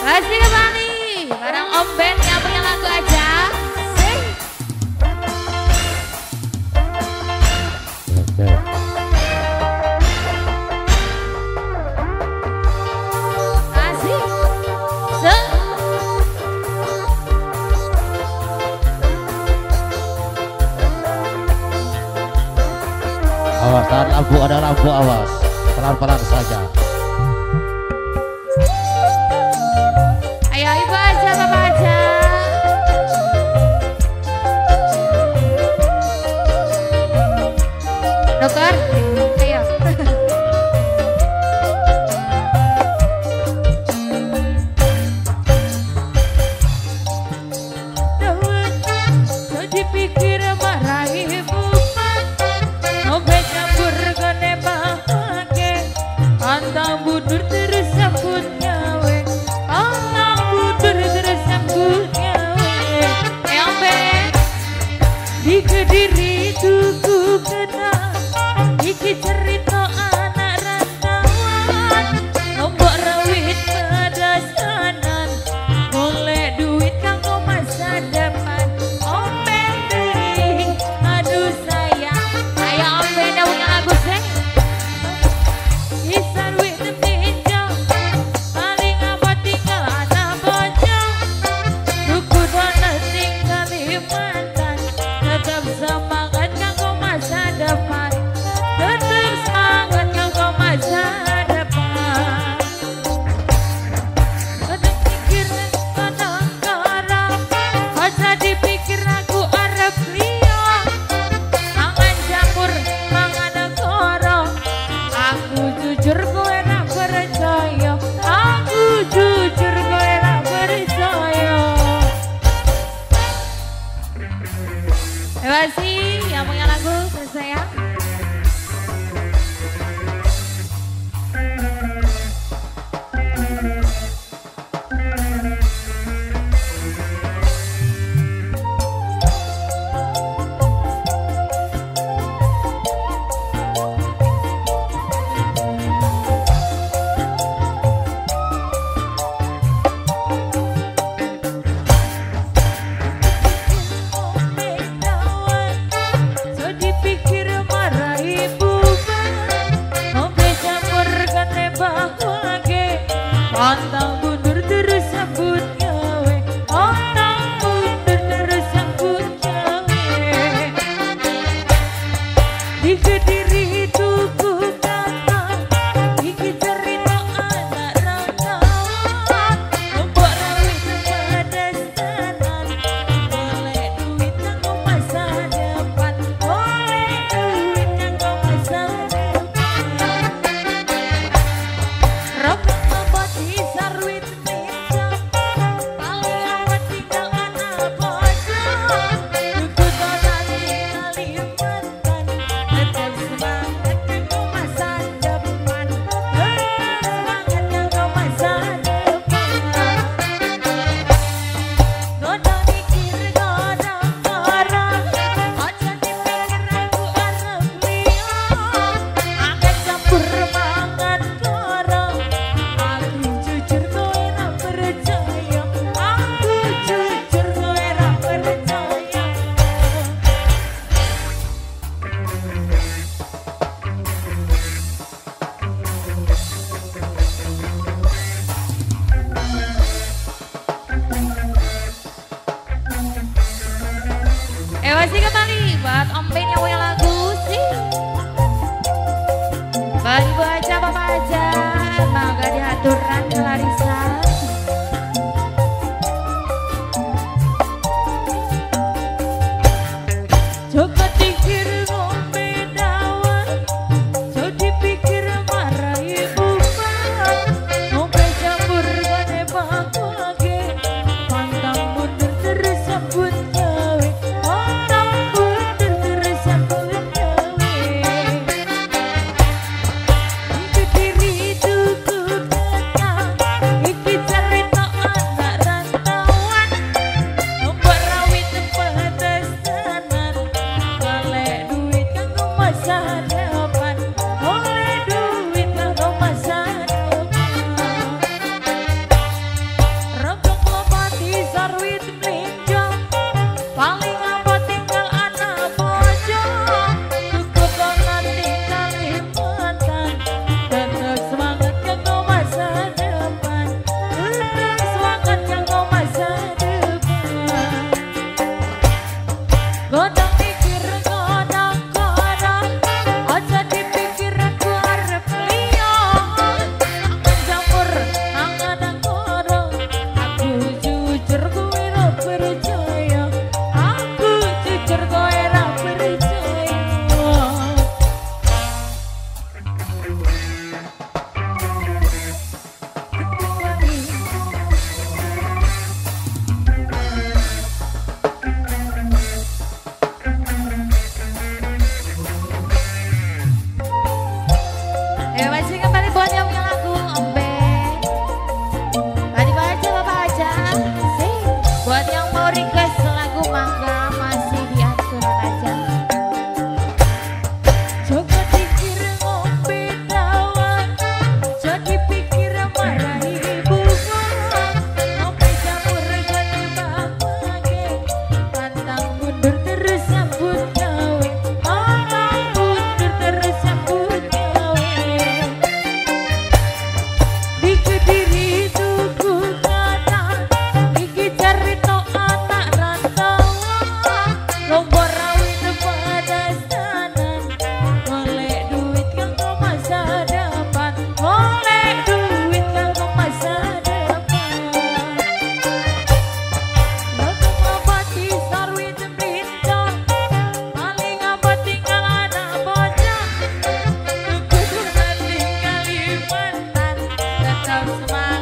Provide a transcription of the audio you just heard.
Kasih kembali barang Om Ben yang punya lagu aja. Awas, tahan lampu, ada lampu, awas. Pelan-pelan saja. Ayo ibu aja, bapak aja. Dokter, ayo. Dipikir marah ibu, ngobek campur kene bahake, antang budur terus sambut nyawe, antang budur terus sambut nyawe. Yang Ben, Di Kediri tuku kenal, iki cerita anak rantauan, nombok rawit pedasanan, golek duit kanggo masa depan. Aduh sayang, ayo Om Ben yang punya lagu sih. isan wit pinjam, paling apa tinggal anak bojong, tuku dona tinggal Kalimantan, tetap semangat kanggo masa depan, tetap semangat kanggo masa depan. Kadang pikir kadang-kadang, aja dipikir aku arep liya, mangan campur mangan koro, aku jujur gue nak percaya, aku jujur gue nak percaya. Terima kasih yang punya lagu saya. So dipikir marah ibu, ngombe campur kene bahwage, pantang mundur terus sambut nyawe, pantang mundur terus sambut nyawe. Di Kediri tuku kata, iki cerita anak rantauan, nombok rawit pedasanan, golek duit kanggo masa depan, golek duit kanggo masa depan. Rokok obat di sarwi tetap semangat.